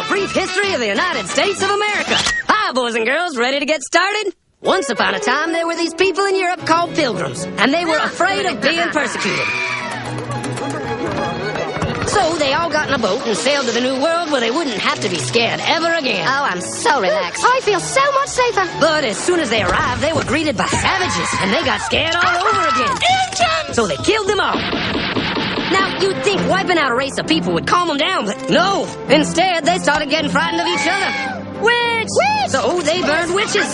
the brief history of the United States of America. Hi, boys and girls, ready to get started? Once upon a time, there were these people in Europe called pilgrims, and they were afraid of being persecuted. So they all got in a boat and sailed to the New World where they wouldn't have to be scared ever again. Oh, I'm so relaxed. I feel so much safer. But as soon as they arrived, they were greeted by savages, and they got scared all over again. Indians! So they killed them all. Now, you'd think wiping out a race of people would calm them down, but no. Instead, they started getting frightened of each other. Witch! So they burned witches.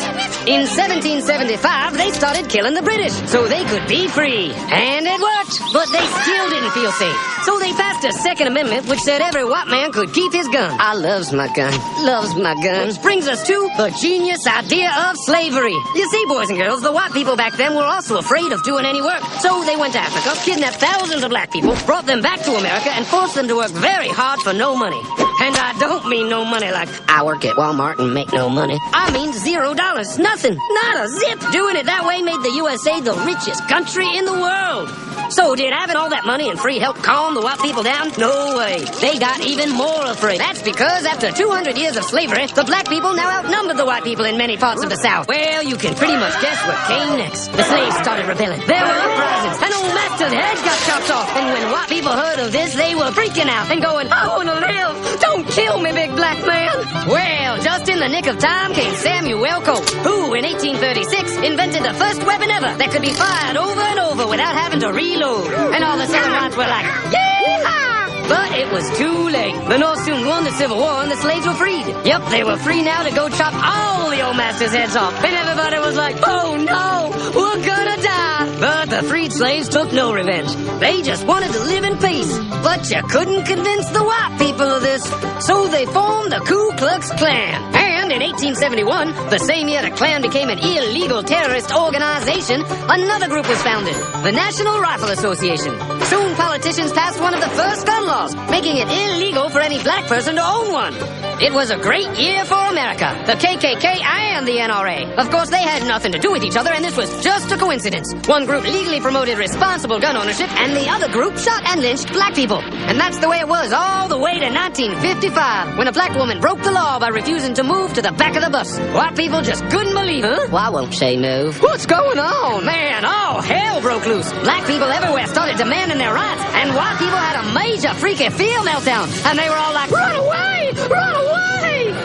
In 1775, they started killing the British so they could be free. And it worked, but they still didn't feel safe. So they passed a Second Amendment which said every white man could keep his gun. I loves my gun. Loves my gun. Which brings us to the genius idea of slavery. You see, boys and girls, the white people back then were also afraid of doing any work. So they went to Africa, kidnapped thousands of black people, brought them back to America, and forced them to work very hard for no money. And I don't mean no money like I work at Walmart and make no money. I mean $0. Nothing. Not a zip. Doing it that way made the USA the richest country in the world. So did having all that money and free help calm the white people down? No way. They got even more afraid. That's because after 200 years of slavery, the black people now outnumbered the white people in many parts of the South. Well, you can pretty much guess what came next. The slaves started rebelling. There were uprisings, and old master's heads got chopped off. And when white people heard of this, they were freaking out and going, I want to live. Don't kill me, big black man. Well, just in the nick of time came Samuel Colt, who in 1836 invented the first weapon ever that could be fired over and over without having to reload. And all the southern whites were like, yeehaw! But it was too late. The North soon won the Civil War and the slaves were freed. Yep, they were free now to go chop all the old masters' heads off. And everybody was like, oh no, we're gonna die. But the freed slaves took no revenge. They just wanted to live in peace. But you couldn't convince the white people of this. So they formed the Ku Klux Klan. And in 1871, the same year the Klan became an illegal terrorist organization, another group was founded, the National Rifle Association. Soon politicians passed one of the first gun laws, making it illegal for any black person to own one. It was a great year for America, the KKK and the NRA. Of course, they had nothing to do with each other, and this was just a coincidence. One group legally promoted responsible gun ownership, and the other group shot and lynched black people. And that's the way it was all the way to 1955, when a black woman broke the law by refusing to move to the back of the bus. White people just couldn't believe it. Why won't she move? What's going on? Man, all hell broke loose. Black people everywhere started demanding their rights, and white people had a major freaky fear meltdown. And they were all like, run away! Run away!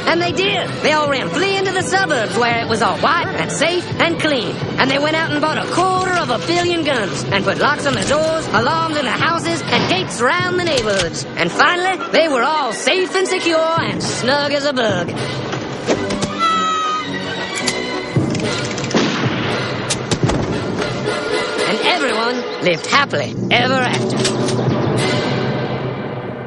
And they did. They all ran fleeing to the suburbs where it was all white and safe and clean. And they went out and bought 250 million guns and put locks on the doors, alarms in the houses, and gates around the neighborhoods. And finally, they were all safe and secure and snug as a bug. And everyone lived happily ever after.